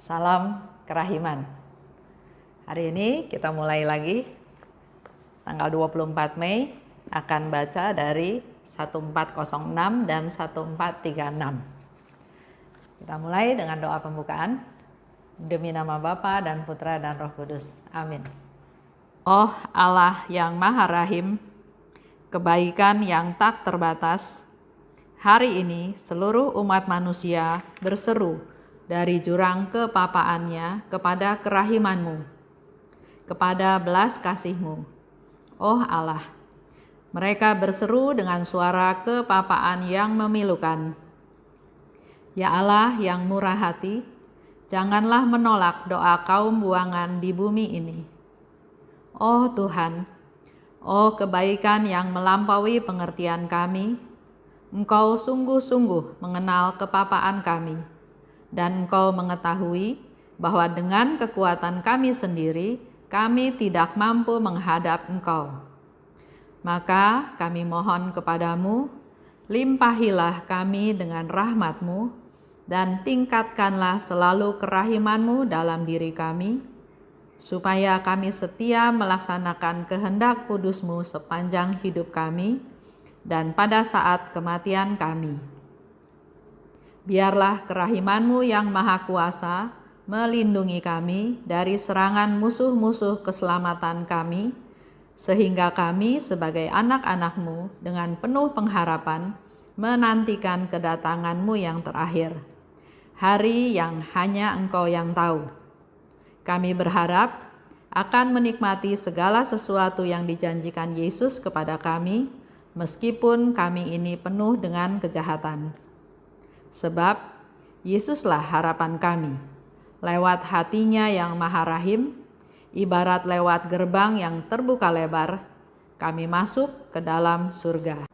Salam kerahiman. Hari ini kita mulai lagi. Tanggal 24 Mei akan baca dari 1406 dan 1436. Kita mulai dengan doa pembukaan. Demi nama Bapa dan Putra dan Roh Kudus. Amin. Oh Allah yang Maha Rahim, kebaikan yang tak terbatas, hari ini seluruh umat manusia berseru dari jurang kepapaannya kepada kerahiman-Mu, kepada belas kasih-Mu. Oh Allah, mereka berseru dengan suara kepapaan yang memilukan. Ya Allah yang murah hati, janganlah menolak doa kaum buangan di bumi ini. Oh Tuhan, oh kebaikan yang melampaui pengertian kami, Engkau sungguh-sungguh mengenal kepapaan kami, dan Engkau mengetahui bahwa dengan kekuatan kami sendiri, kami tidak mampu menghadap Engkau. Maka kami mohon kepadamu, limpahilah kami dengan rahmat-Mu, dan tingkatkanlah selalu kerahiman-Mu dalam diri kami, supaya kami setia melaksanakan kehendak kudus-Mu sepanjang hidup kami, dan pada saat kematian kami. Biarlah kerahiman-Mu yang maha kuasa melindungi kami dari serangan musuh-musuh keselamatan kami, sehingga kami sebagai anak-anak-Mu dengan penuh pengharapan menantikan kedatangan-Mu yang terakhir, hari yang hanya Engkau yang tahu. Kami berharap akan menikmati segala sesuatu yang dijanjikan Yesus kepada kami, meskipun kami ini penuh dengan kejahatan. Sebab Yesuslah harapan kami. Lewat hatinya yang maha rahim, ibarat lewat gerbang yang terbuka lebar, kami masuk ke dalam surga.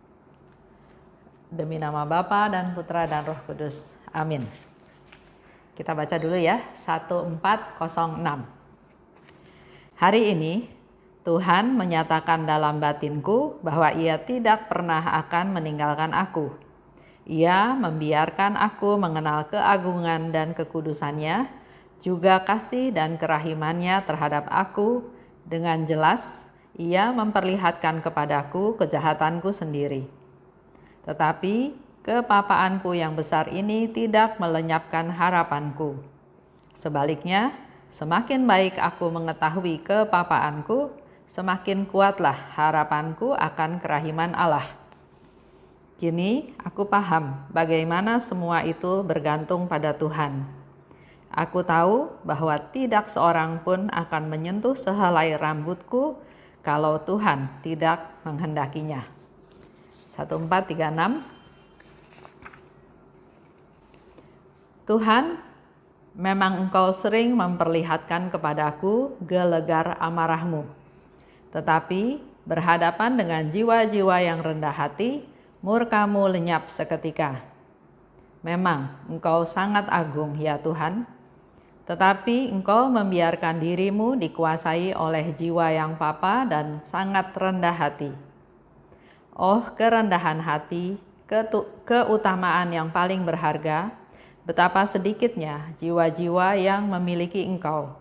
Demi nama Bapa dan Putra dan Roh Kudus. Amin. Kita baca dulu ya, 1406. Hari ini Tuhan menyatakan dalam batinku bahwa Ia tidak pernah akan meninggalkan aku. Ia membiarkan aku mengenal keagungan dan kekudusannya, juga kasih dan kerahimannya terhadap aku. Dengan jelas, Ia memperlihatkan kepadaku kejahatanku sendiri. Tetapi kepapaanku yang besar ini tidak melenyapkan harapanku. Sebaliknya, semakin baik aku mengetahui kepapaanku, semakin kuatlah harapanku akan kerahiman Allah. Kini aku paham bagaimana semua itu bergantung pada Tuhan. Aku tahu bahwa tidak seorang pun akan menyentuh sehelai rambutku kalau Tuhan tidak menghendakinya. 1436. Tuhan, memang Engkau sering memperlihatkan kepadaku gelegar amarah-Mu. Tetapi berhadapan dengan jiwa-jiwa yang rendah hati, murka-Mu lenyap seketika. Memang Engkau sangat agung ya Tuhan, tetapi Engkau membiarkan diri-Mu dikuasai oleh jiwa yang papa dan sangat rendah hati. Oh kerendahan hati, keutamaan yang paling berharga, betapa sedikitnya jiwa-jiwa yang memiliki Engkau.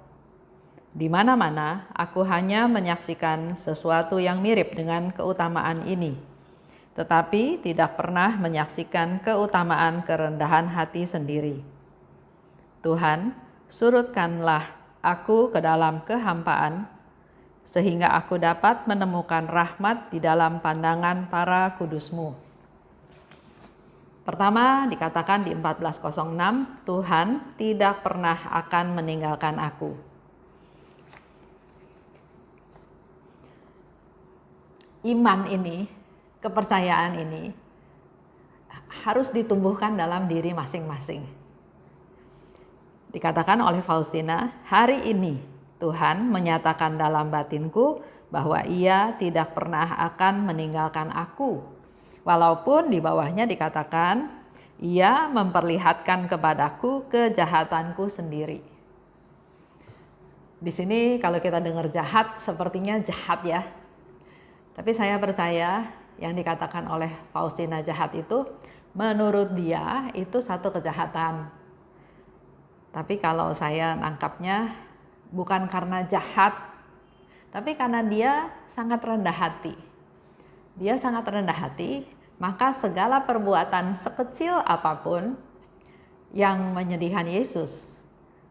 Di mana-mana aku hanya menyaksikan sesuatu yang mirip dengan keutamaan ini, tetapi tidak pernah menyaksikan keutamaan kerendahan hati sendiri. Tuhan, surutkanlah aku ke dalam kehampaan, sehingga aku dapat menemukan rahmat di dalam pandangan para kudus-Mu. Pertama dikatakan di 1406, Tuhan tidak pernah akan meninggalkan aku. Iman ini, kepercayaan ini harus ditumbuhkan dalam diri masing-masing. Dikatakan oleh Faustina, hari ini Tuhan menyatakan dalam batinku bahwa Ia tidak pernah akan meninggalkan aku. Walaupun di bawahnya dikatakan, Ia memperlihatkan kepadaku kejahatanku sendiri. Di sini kalau kita dengar jahat, sepertinya jahat ya. Tapi saya percaya yang dikatakan oleh Faustina jahat itu, menurut dia itu satu kejahatan. Tapi kalau saya nangkapnya bukan karena jahat, tapi karena dia sangat rendah hati. Dia sangat rendah hati, maka segala perbuatan sekecil apapun yang menyedihkan Yesus,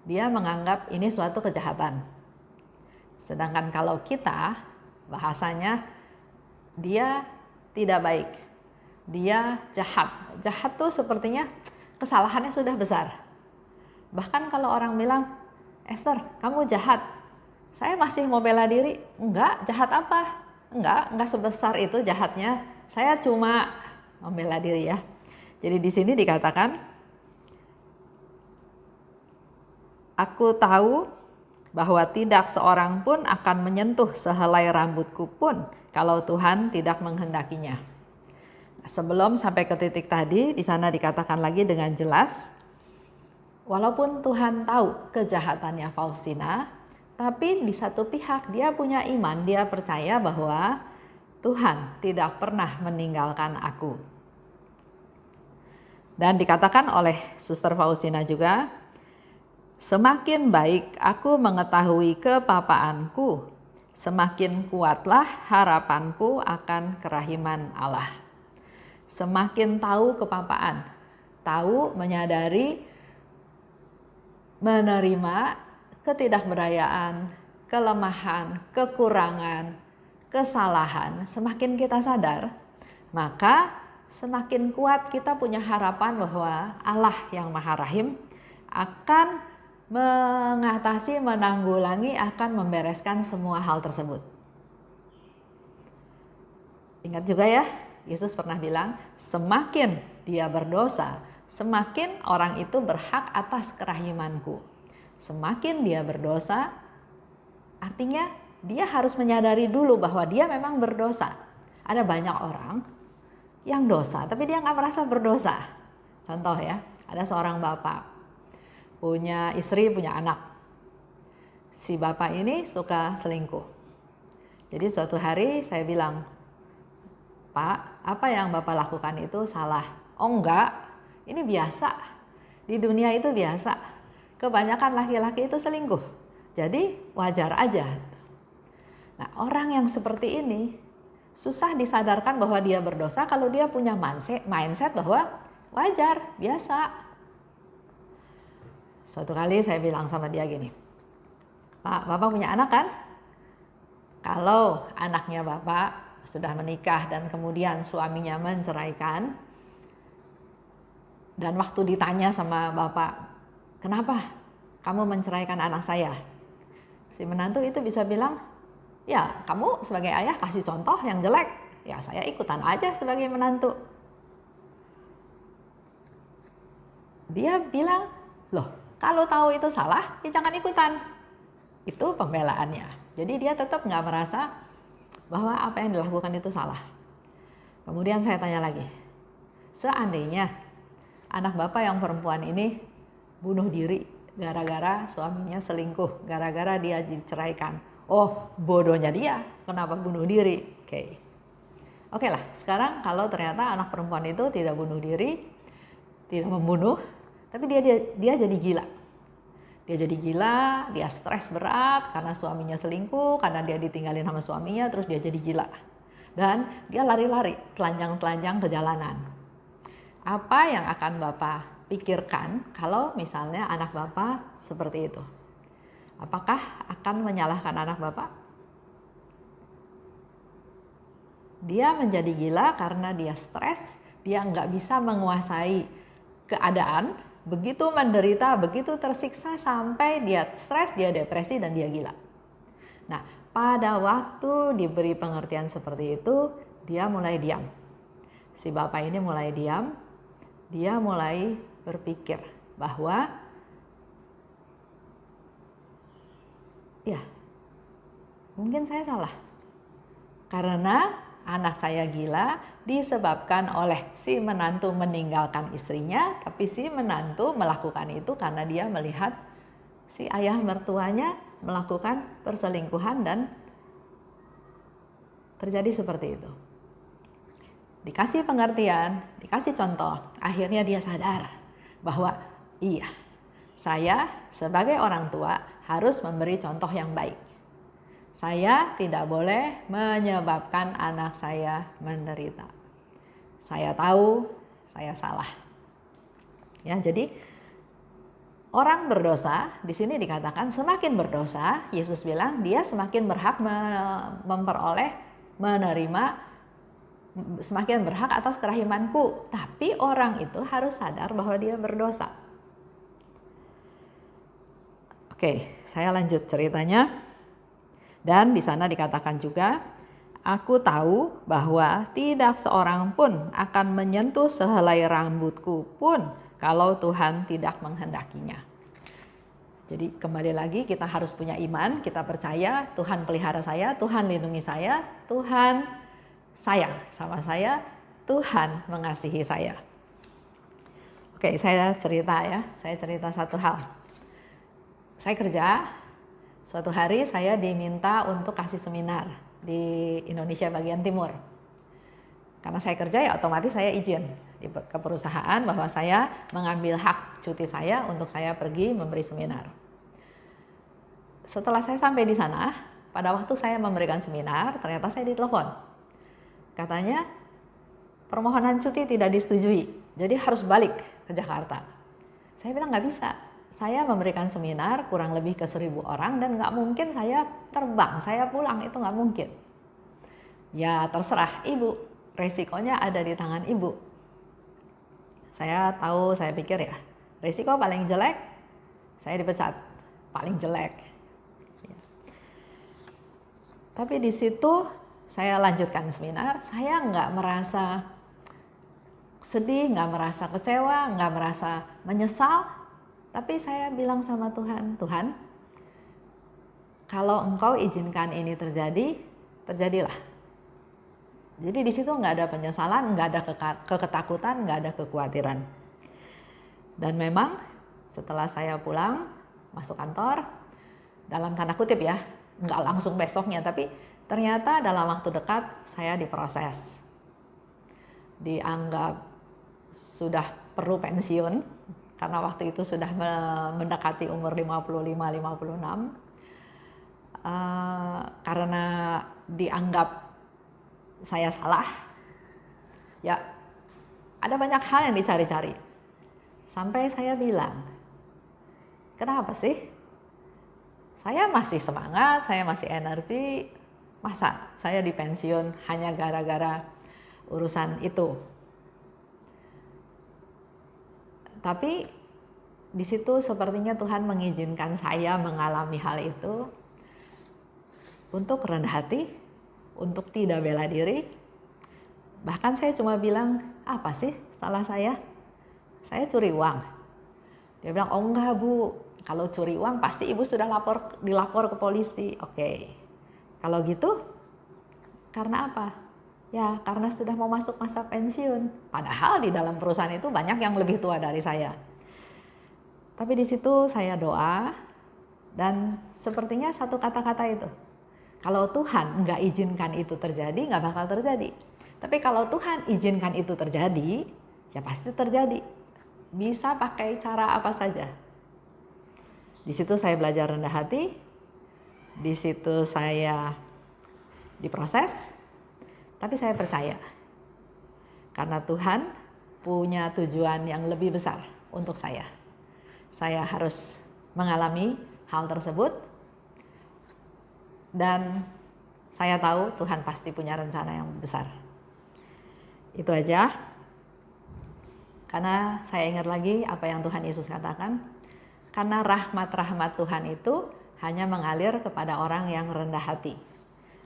dia menganggap ini suatu kejahatan. Sedangkan kalau kita, bahasanya dia tidak baik, dia jahat. Jahat tuh sepertinya kesalahannya sudah besar. Bahkan kalau orang bilang, Esther, kamu jahat, saya masih mau bela diri. Enggak, jahat apa? Enggak sebesar itu jahatnya. Saya cuma membela diri ya. Jadi di sini dikatakan, aku tahu bahwa tidak seorang pun akan menyentuh sehelai rambutku pun kalau Tuhan tidak menghendakinya. Sebelum sampai ke titik tadi, di sana dikatakan lagi dengan jelas, walaupun Tuhan tahu kejahatannya Faustina, tapi di satu pihak dia punya iman, dia percaya bahwa Tuhan tidak pernah meninggalkan aku. Dan dikatakan oleh Suster Faustina juga, semakin baik aku mengetahui kepapaanku, semakin kuatlah harapanku akan kerahiman Allah. Semakin tahu kepapaan, tahu, menyadari, menerima ketidakberdayaan, kelemahan, kekurangan, kesalahan, semakin kita sadar, maka semakin kuat kita punya harapan bahwa Allah yang Maha Rahim akan mengatasi, menanggulangi, akan membereskan semua hal tersebut. Ingat juga ya, Yesus pernah bilang, semakin dia berdosa, semakin orang itu berhak atas kerahimanku. Semakin dia berdosa, artinya dia harus menyadari dulu bahwa dia memang berdosa. Ada banyak orang yang dosa, tapi dia nggak merasa berdosa. Contoh ya, ada seorang bapak, punya istri, punya anak. Si bapak ini suka selingkuh. Jadi suatu hari saya bilang, Pak, apa yang Bapak lakukan itu salah. Oh enggak, ini biasa. Di dunia itu biasa. Kebanyakan laki-laki itu selingkuh. Jadi wajar aja. Nah, orang yang seperti ini susah disadarkan bahwa dia berdosa kalau dia punya mindset bahwa wajar, biasa. Suatu kali saya bilang sama dia gini, Pak, Bapak punya anak kan? Kalau anaknya Bapak sudah menikah dan kemudian suaminya menceraikan, dan waktu ditanya sama Bapak, kenapa kamu menceraikan anak saya? Si menantu itu bisa bilang, ya kamu sebagai ayah kasih contoh yang jelek, ya saya ikutan aja sebagai menantu. Dia bilang, loh kalau tahu itu salah, ya jangan ikutan. Itu pembelaannya. Jadi dia tetap nggak merasa bahwa apa yang dilakukan itu salah. Kemudian saya tanya lagi, seandainya anak Bapak yang perempuan ini bunuh diri gara-gara suaminya selingkuh, gara-gara dia diceraikan. Oh, bodohnya dia, kenapa bunuh diri? Oke lah, sekarang kalau ternyata anak perempuan itu tidak bunuh diri, tidak membunuh, tapi dia jadi gila. Dia jadi gila, dia stres berat karena suaminya selingkuh, karena dia ditinggalin sama suaminya, terus dia jadi gila. Dan dia lari-lari, telanjang-telanjang ke jalanan. Apa yang akan Bapak pikirkan kalau misalnya anak Bapak seperti itu? Apakah akan menyalahkan anak Bapak? Dia menjadi gila karena dia stres, dia nggak bisa menguasai keadaan, begitu menderita, begitu tersiksa sampai dia stres, dia depresi dan dia gila. Nah, pada waktu diberi pengertian seperti itu, dia mulai diam. Si bapak ini mulai diam, dia mulai berpikir bahwa ya, mungkin saya salah. Karena anak saya gila disebabkan oleh si menantu meninggalkan istrinya, tapi si menantu melakukan itu karena dia melihat si ayah mertuanya melakukan perselingkuhan dan terjadi seperti itu. Dikasih pengertian, dikasih contoh, akhirnya dia sadar bahwa iya, Saya sebagai orang tua harus memberi contoh yang baik. Saya tidak boleh menyebabkan anak saya menderita. Saya tahu saya salah. Ya, jadi orang berdosa di sini dikatakan semakin berdosa, Yesus bilang dia semakin berhak menerima semakin berhak atas kerahimanku. Tapi orang itu harus sadar bahwa dia berdosa. Oke, saya lanjut ceritanya. Dan di sana dikatakan juga, aku tahu bahwa tidak seorang pun akan menyentuh sehelai rambutku pun kalau Tuhan tidak menghendakinya. Jadi kembali lagi kita harus punya iman, kita percaya Tuhan pelihara saya, Tuhan lindungi saya, Tuhan sayang sama saya, Tuhan mengasihi saya. Oke, saya cerita satu hal. Saya kerja, suatu hari saya diminta untuk kasih seminar di Indonesia bagian timur. Karena saya kerja ya otomatis saya izin ke perusahaan bahwa saya mengambil hak cuti saya untuk saya pergi memberi seminar. Setelah saya sampai di sana, pada waktu saya memberikan seminar, ternyata saya ditelepon. Katanya permohonan cuti tidak disetujui, jadi harus balik ke Jakarta. Saya bilang nggak bisa, saya memberikan seminar kurang lebih ke 1.000 orang dan nggak mungkin saya terbang, saya pulang, itu nggak mungkin. Ya terserah ibu, resikonya ada di tangan ibu. Saya pikir ya, resiko paling jelek, saya dipecat, paling jelek. Tapi di situ saya lanjutkan seminar, saya nggak merasa sedih, nggak merasa kecewa, nggak merasa menyesal. Tapi saya bilang sama Tuhan, Tuhan, kalau Engkau izinkan ini terjadi, terjadilah. Jadi di situ nggak ada penyesalan, nggak ada ketakutan, nggak ada kekhawatiran. Dan memang setelah saya pulang, masuk kantor, dalam tanda kutip ya, nggak langsung besoknya, tapi ternyata dalam waktu dekat saya diproses. Dianggap sudah perlu pensiun, karena waktu itu sudah mendekati umur 55-56. Karena dianggap saya salah, ya ada banyak hal yang dicari-cari. Sampai saya bilang, kenapa sih? Saya masih semangat, saya masih energi, masa saya dipensiun hanya gara-gara urusan itu? Tapi di situ sepertinya Tuhan mengizinkan saya mengalami hal itu untuk rendah hati, untuk tidak bela diri. Bahkan saya cuma bilang, apa sih salah saya? Saya curi uang. Dia bilang, oh enggak Bu, kalau curi uang pasti Ibu sudah dilapor ke polisi. Oke, kalau gitu karena apa? Ya karena sudah mau masuk masa pensiun. Padahal di dalam perusahaan itu banyak yang lebih tua dari saya. Tapi di situ saya doa dan sepertinya satu kata-kata itu, kalau Tuhan nggak izinkan itu terjadi, nggak bakal terjadi. Tapi kalau Tuhan izinkan itu terjadi, ya pasti terjadi. Bisa pakai cara apa saja. Di situ saya belajar rendah hati. Di situ saya diproses. Tapi saya percaya. Karena Tuhan punya tujuan yang lebih besar untuk saya. Saya harus mengalami hal tersebut. Dan saya tahu Tuhan pasti punya rencana yang besar. Itu aja. Karena saya ingat lagi apa yang Tuhan Yesus katakan. Karena rahmat-rahmat Tuhan itu hanya mengalir kepada orang yang rendah hati.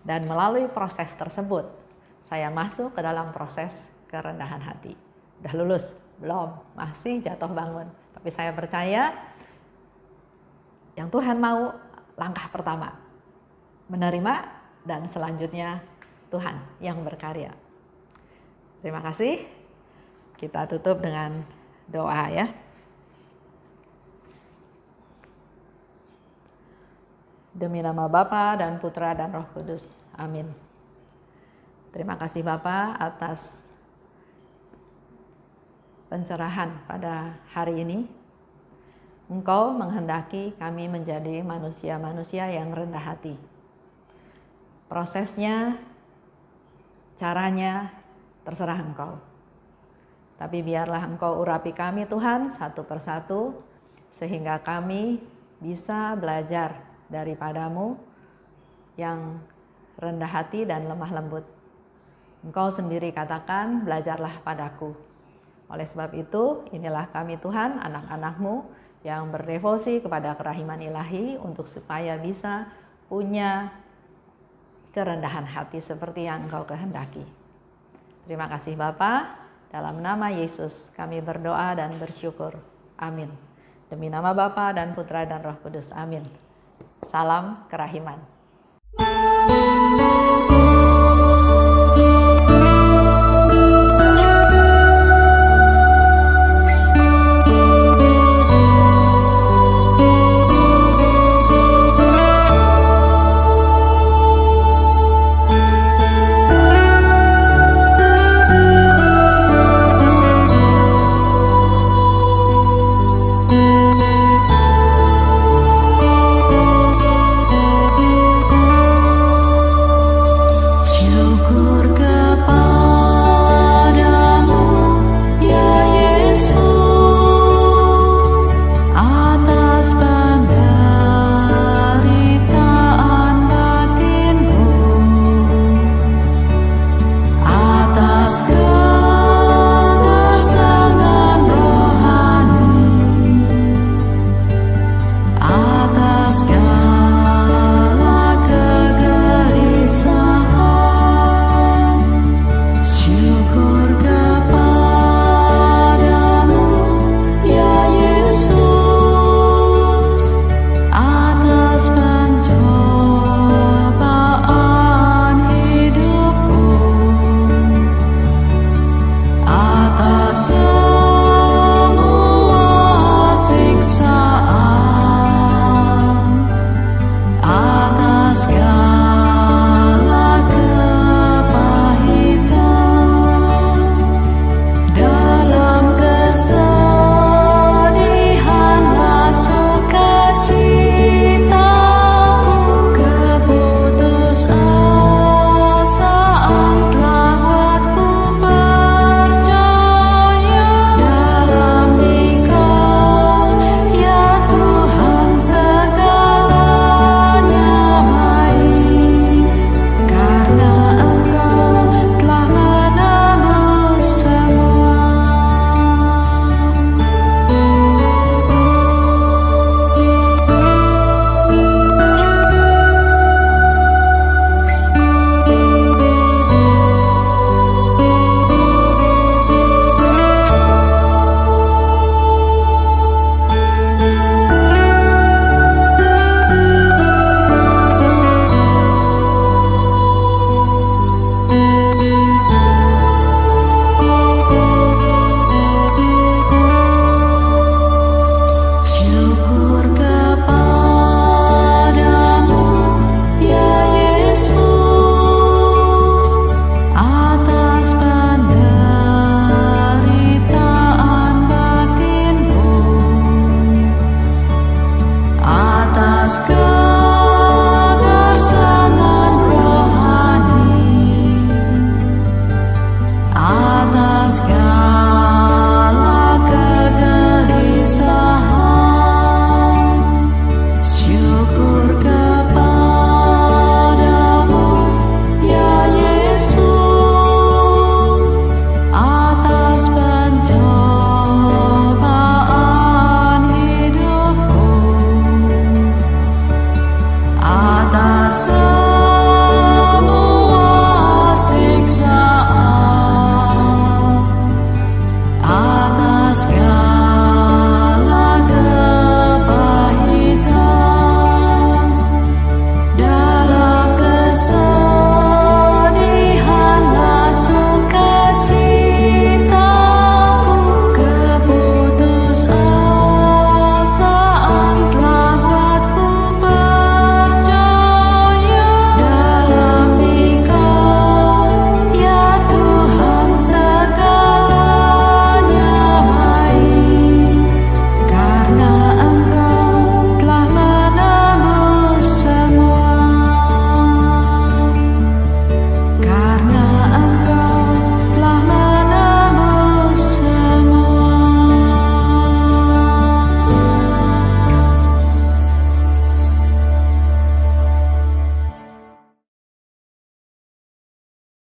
Dan melalui proses tersebut, saya masuk ke dalam proses kerendahan hati. Udah lulus? Belum, masih jatuh bangun. Tapi saya percaya yang Tuhan mau langkah pertama. Menerima dan selanjutnya Tuhan yang berkarya. Terima kasih. Kita tutup dengan doa ya. Demi nama Bapa dan Putra dan Roh Kudus. Amin. Terima kasih Bapa atas pencerahan pada hari ini. Engkau menghendaki kami menjadi manusia-manusia yang rendah hati. Prosesnya, caranya terserah Engkau. Tapi biarlah Engkau urapi kami Tuhan satu persatu, sehingga kami bisa belajar daripadamu yang rendah hati dan lemah lembut. Engkau sendiri katakan, belajarlah padaku. Oleh sebab itu, inilah kami Tuhan, anak-anak-Mu, yang berdevosi kepada kerahiman ilahi untuk supaya bisa punya kerendahan hati seperti yang Engkau kehendaki. Terima kasih Bapa, dalam nama Yesus kami berdoa dan bersyukur. Amin. Demi nama Bapa dan Putra dan Roh Kudus. Amin. Salam kerahiman.